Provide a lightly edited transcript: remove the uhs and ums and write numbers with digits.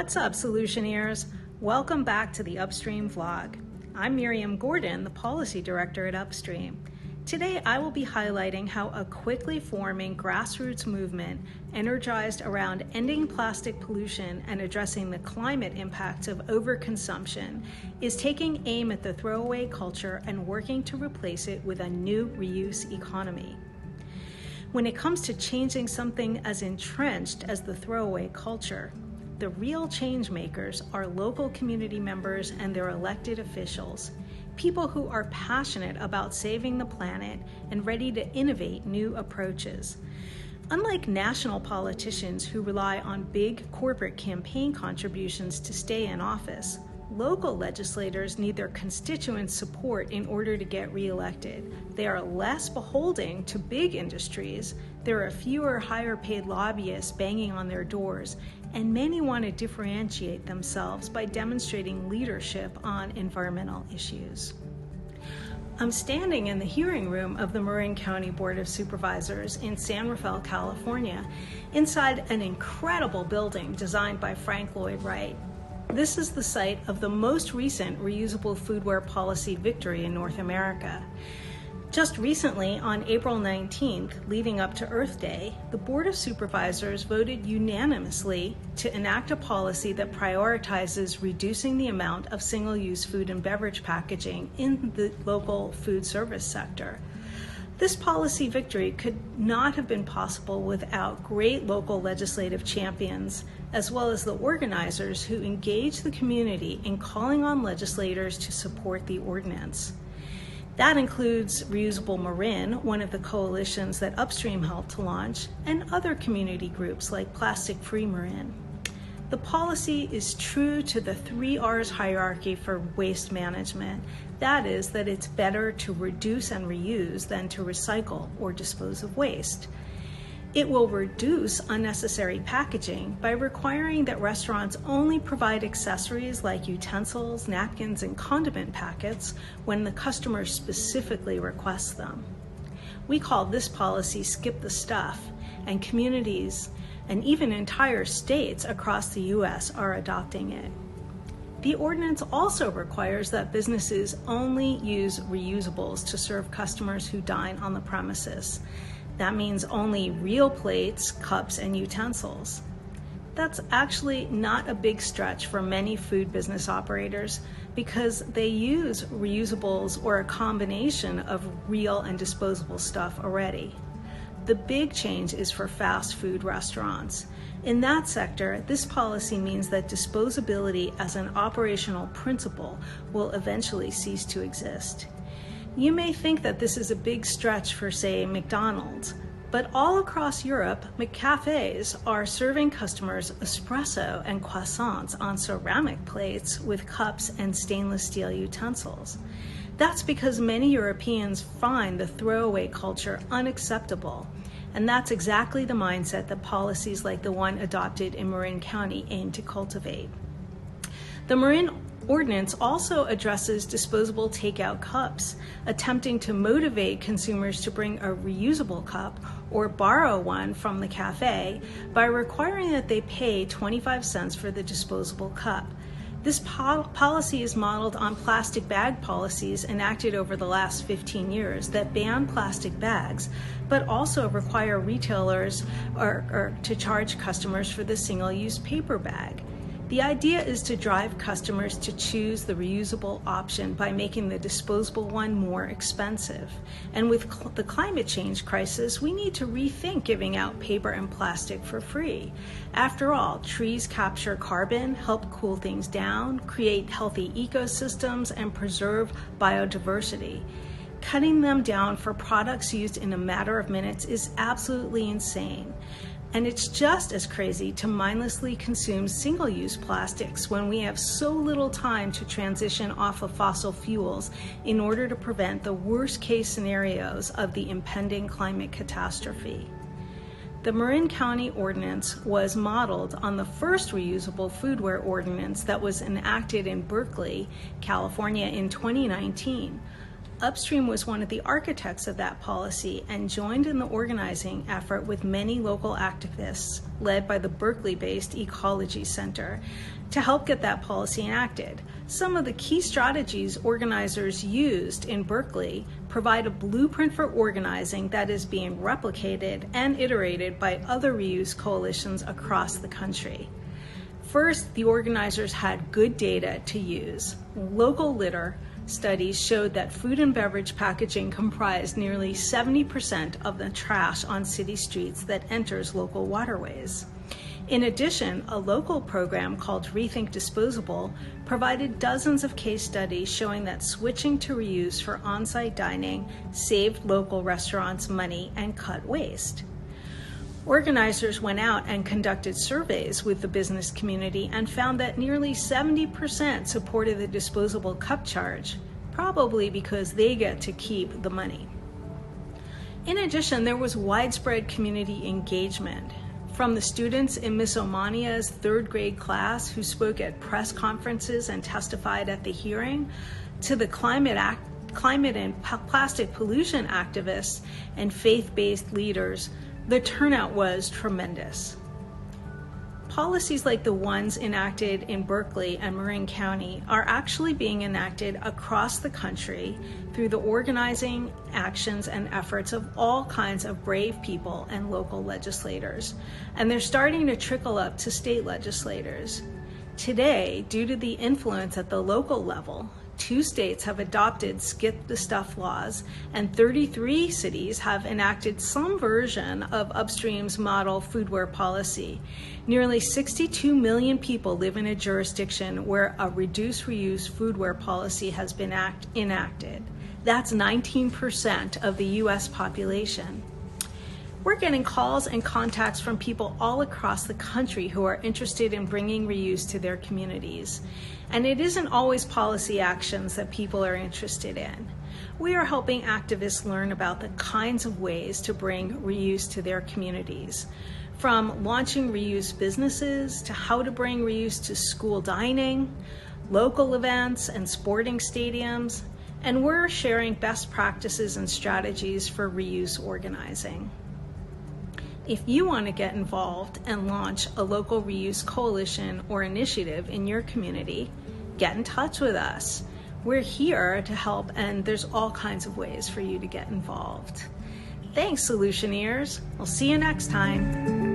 What's up, Solutioneers? Welcome back to the Upstream vlog. I'm Miriam Gordon, the Policy Director at Upstream. Today, I will be highlighting how a quickly forming grassroots movement energized around ending plastic pollution and addressing the climate impacts of overconsumption is taking aim at the throwaway culture and working to replace it with a new reuse economy. When it comes to changing something as entrenched as the throwaway culture, the real change makers are local community members and their elected officials, people who are passionate about saving the planet and ready to innovate new approaches. Unlike national politicians who rely on big corporate campaign contributions to stay in office, local legislators need their constituents' support in order to get reelected. They are less beholden to big industries, there are fewer higher paid lobbyists banging on their doors, and many want to differentiate themselves by demonstrating leadership on environmental issues. I'm standing in the hearing room of the Marin County Board of Supervisors in San Rafael, California, inside an incredible building designed by Frank Lloyd Wright. This is the site of the most recent reusable foodware policy victory in North America. Just recently, on April 19th, leading up to Earth Day, the Board of Supervisors voted unanimously to enact a policy that prioritizes reducing the amount of single-use food and beverage packaging in the local food service sector. This policy victory could not have been possible without great local legislative champions, as well as the organizers who engage the community in calling on legislators to support the ordinance. That includes Reusable Marin, one of the coalitions that Upstream helped to launch, and other community groups like Plastic Free Marin. The policy is true to the 3 R's hierarchy for waste management. That is, that it's better to reduce and reuse than to recycle or dispose of waste. It will reduce unnecessary packaging by requiring that restaurants only provide accessories like utensils, napkins, and condiment packets when the customer specifically requests them. We call this policy Skip the Stuff, and communities and even entire states across the U.S. are adopting it. The ordinance also requires that businesses only use reusables to serve customers who dine on the premises. That means only real plates, cups, and utensils. That's actually not a big stretch for many food business operators because they use reusables or a combination of real and disposable stuff already. The big change is for fast food restaurants. In that sector, this policy means that disposability as an operational principle will eventually cease to exist. You may think that this is a big stretch for, say, McDonald's, but all across Europe, McCafés are serving customers espresso and croissants on ceramic plates with cups and stainless steel utensils. That's because many Europeans find the throwaway culture unacceptable, and that's exactly the mindset that policies like the one adopted in Marin County aim to cultivate. The Marin ordinance also addresses disposable takeout cups, attempting to motivate consumers to bring a reusable cup or borrow one from the cafe by requiring that they pay 25 cents for the disposable cup. This policy is modeled on plastic bag policies enacted over the last 15 years that ban plastic bags, but also require retailers to charge customers for the single-use paper bag. The idea is to drive customers to choose the reusable option by making the disposable one more expensive. And with the climate change crisis, we need to rethink giving out paper and plastic for free. After all, trees capture carbon, help cool things down, create healthy ecosystems, and preserve biodiversity. Cutting them down for products used in a matter of minutes is absolutely insane. And it's just as crazy to mindlessly consume single-use plastics when we have so little time to transition off of fossil fuels in order to prevent the worst-case scenarios of the impending climate catastrophe. The Marin County Ordinance was modeled on the first reusable foodware ordinance that was enacted in Berkeley, California in 2019. Upstream was one of the architects of that policy and joined in the organizing effort with many local activists led by the Berkeley-based Ecology Center to help get that policy enacted. Some of the key strategies organizers used in Berkeley provide a blueprint for organizing that is being replicated and iterated by other reuse coalitions across the country. First, the organizers had good data to use. Local litter studies showed that food and beverage packaging comprised nearly 70% of the trash on city streets that enters local waterways. In addition, a local program called Rethink Disposable provided dozens of case studies showing that switching to reuse for on-site dining saved local restaurants money and cut waste. Organizers went out and conducted surveys with the business community and found that nearly 70% supported the disposable cup charge, probably because they get to keep the money. In addition, there was widespread community engagement. From the students in Miss Omania's 3rd grade class who spoke at press conferences and testified at the hearing, to the climate and plastic pollution activists and faith-based leaders, the turnout was tremendous. Policies like the ones enacted in Berkeley and Marin County are actually being enacted across the country through the organizing, actions, and efforts of all kinds of brave people and local legislators. And they're starting to trickle up to state legislators. Today, due to the influence at the local level, 2 states have adopted skip the stuff laws, and 33 cities have enacted some version of Upstream's model foodware policy. Nearly 62 million people live in a jurisdiction where a reduce reuse foodware policy has been enacted. That's 19% of the US population. We're getting calls and contacts from people all across the country who are interested in bringing reuse to their communities. And it isn't always policy actions that people are interested in. We are helping activists learn about the kinds of ways to bring reuse to their communities, from launching reuse businesses to how to bring reuse to school dining, local events, and sporting stadiums. And we're sharing best practices and strategies for reuse organizing. If you want to get involved and launch a local reuse coalition or initiative in your community, get in touch with us. We're here to help, and there's all kinds of ways for you to get involved. Thanks, Solutioneers. We'll see you next time.